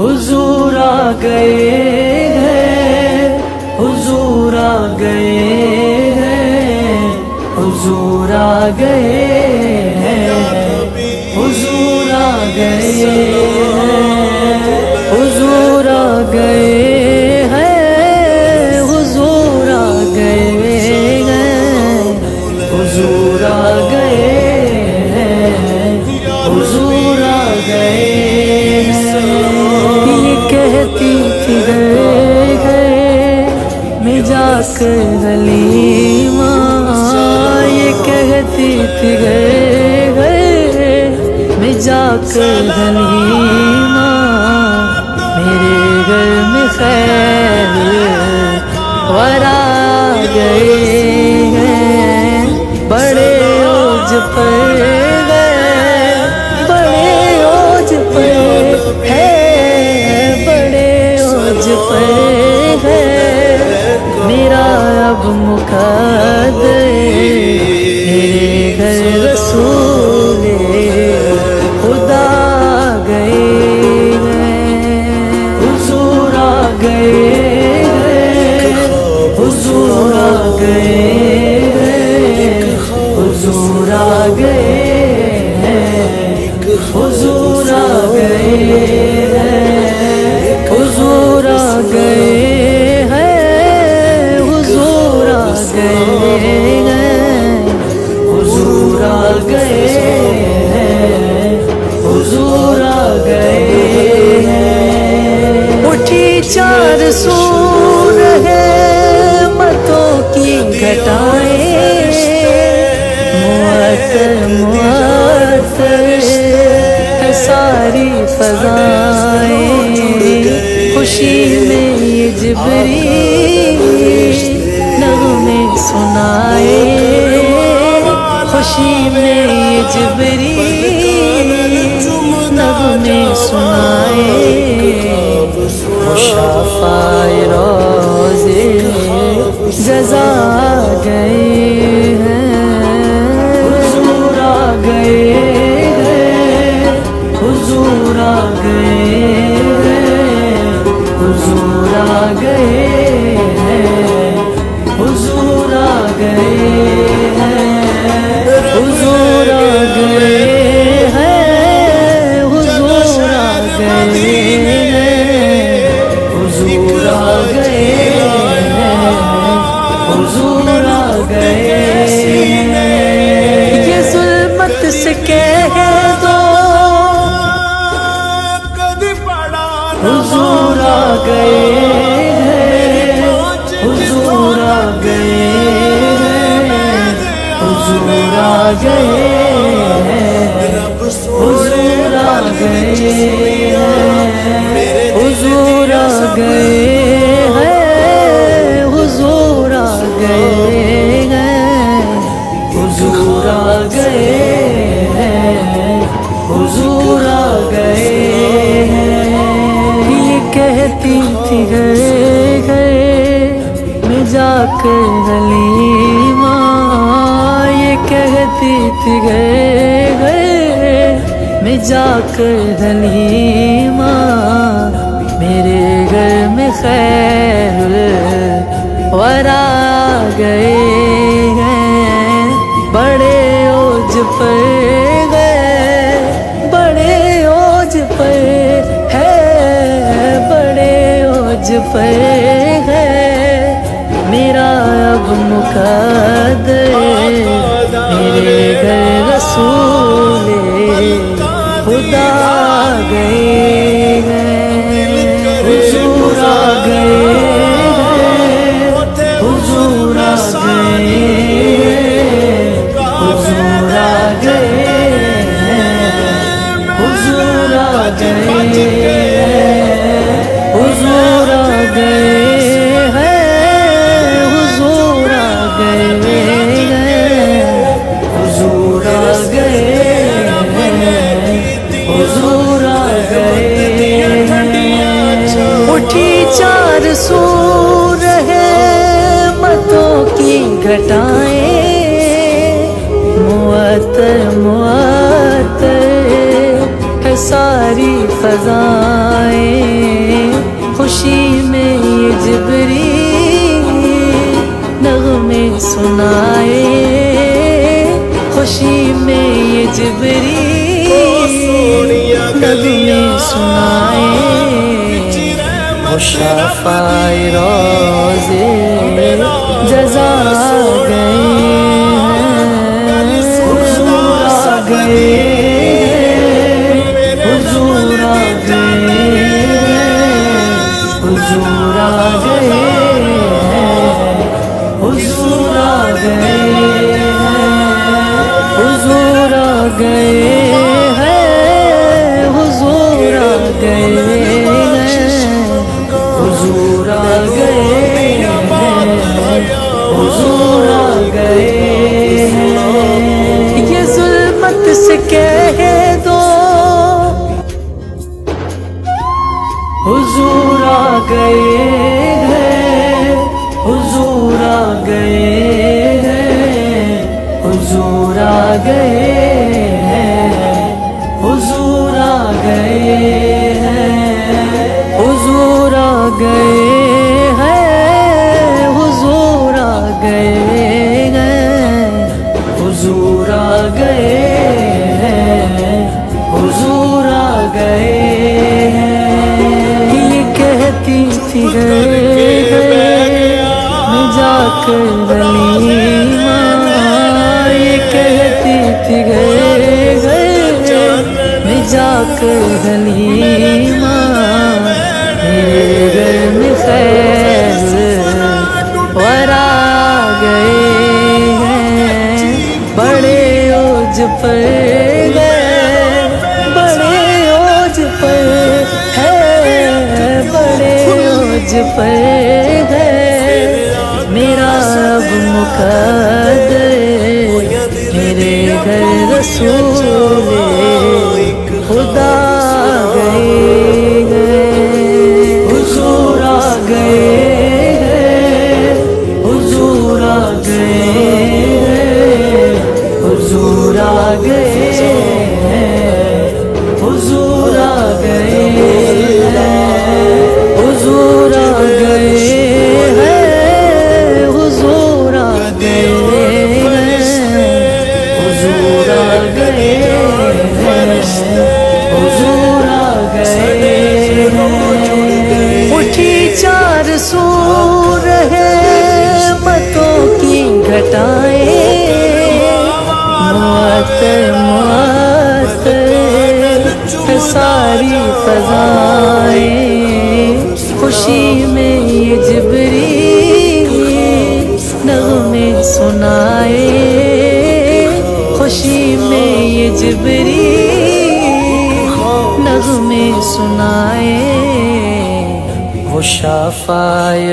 حضور آ گئے ہیں، حضور آ گئے ہیں، حضور آ گئے ہیں، حضور آ گئے ہیں، حضور آ گئے ہیں، حضور آ گئے ہیں، حضور آ گئے ہیں، حضور آ گئے ہیں۔ یہ کہتی تھی گئے میں جا کر حلیمہ، یہ کہتی تھی گئے میں جا کر حلیمہ، میرے گھر میں خیر ورا گئے ہیں، بڑے اوج پر گئے، بڑے اوج پر ہے، بڑے اوج پر ہے، میرا اب مقدر میرے گھر رسول خدا گئے ہیں، حضور آ گئے ہیں، حضور آ گئے ہیں، حضور آ گئے ہیں، حضور آ گئے ہیں، حضور آ گئے ہیں، حضور آ گئے ہیں، حضور آ گئے ہیں، حضور آ گئے ہیں۔ اٹھی چار سو رحمتوں کی گھٹائیں، معطر معطر ہے ساری فضائیں، خوشی میں یہ جبریل نغمے سنائے، خوشی میں یہ جبریل نغمے سنائے، مشافائے روزے جزا گئے ہیں، حضور آ گئے ہیں، حضور آ گئے ہیں، حضور آ گئے ہیں، حضور آ گئے ہیں، حضور آ گئے ہیں، حضور آ گئے ہیں، حضور آ گئے ہیں، حضور آ گئے ہیں۔ یہ ظلمت سے کہہ دو حضور آ گئے ہیں، حضور آ گئے ہیں، حضور آ گئے ہیں، حضور آ گئے ہیں، حضور آ گئے ہیں، حضور آ گئے ہیں، حضور آ گئے ہیں، حضور آ گئے ہیں۔ یہ کہتی تھی گئے میں جا کر حلیمہ، یہ کہتی تھی گئے میں جا کر حلیمہ، میرے گھر میں خیر ورا گئے ہیں، بڑے اوج پر گئے، بڑے اوج پر ہے، بڑے اوج پر ہے، میرا اب مقدر میرے گھر رسول خدا گئے ہیں، حضور آ گئے ہیں، حضور آ گئے ہیں، حضور آ گئے ہیں، حضور آ گئے ہیں، حضور آ گئے ہیں، حضور آ گئے ہیں، حضور آ گئے ہیں، حضور آ گئے ہیں۔ اٹھی چار سو رحمتوں کی گھٹائیں، معطر معطر ہے ساری فضائیں خوشی میں یہ جبریل نغمے سنائے، خوشی میں یہ جبریل نغمے سنائے، وہ شفاعِ روضے جزا گئے، حضور آ گئے، حضور آ گئے، حضور آ گئے، حضور آ گئے، حضور آ گئے ہیں، حضور آ گئے، حضور آ گئے ہیں، حضور آ گئے ہیں، یہ ظلمت سے کہہ دو حضور آ گئے ہیں، حضور آ گئے ہیں، حضور آ گئے ہیں، حضور آ گئے ہیں، حضور آ گئے ہیں، حضور آ گئے ہیں، حضور آ گئے ہیں، حضور آ گئے ہیں، یہ کہتی تھی گئے میں جا کر حلیمہ، یہ کہتی تھی گئے میں جا کر حلیمہ، میرے گھر میں خیر ورا گئے ہیں، بڑے اوج پر گئے، بڑے اوج پر ہے، بڑے اوج پر ہے، میرا اب مقدر میرے گھر رسول خدا گئے ہیں، حضور آ گئے ہیں، حضور آ گئے ہیں، حضور آ گئے ہیں، حضور آ گئے ہیں، حضور آ گئے ہیں، حضور آ گئے ہیں، حضور آ گئے ہیں، حضور آ گئے ہیں، اٹھی چار سو رحمتوں کی گھٹائیں، معطر معطر ہے ساری فضائیں، خوشی میں یہ جبریل نغمے سنائے، خوشی میں یہ جبریل نغمے سنائے، وہ شفاعِ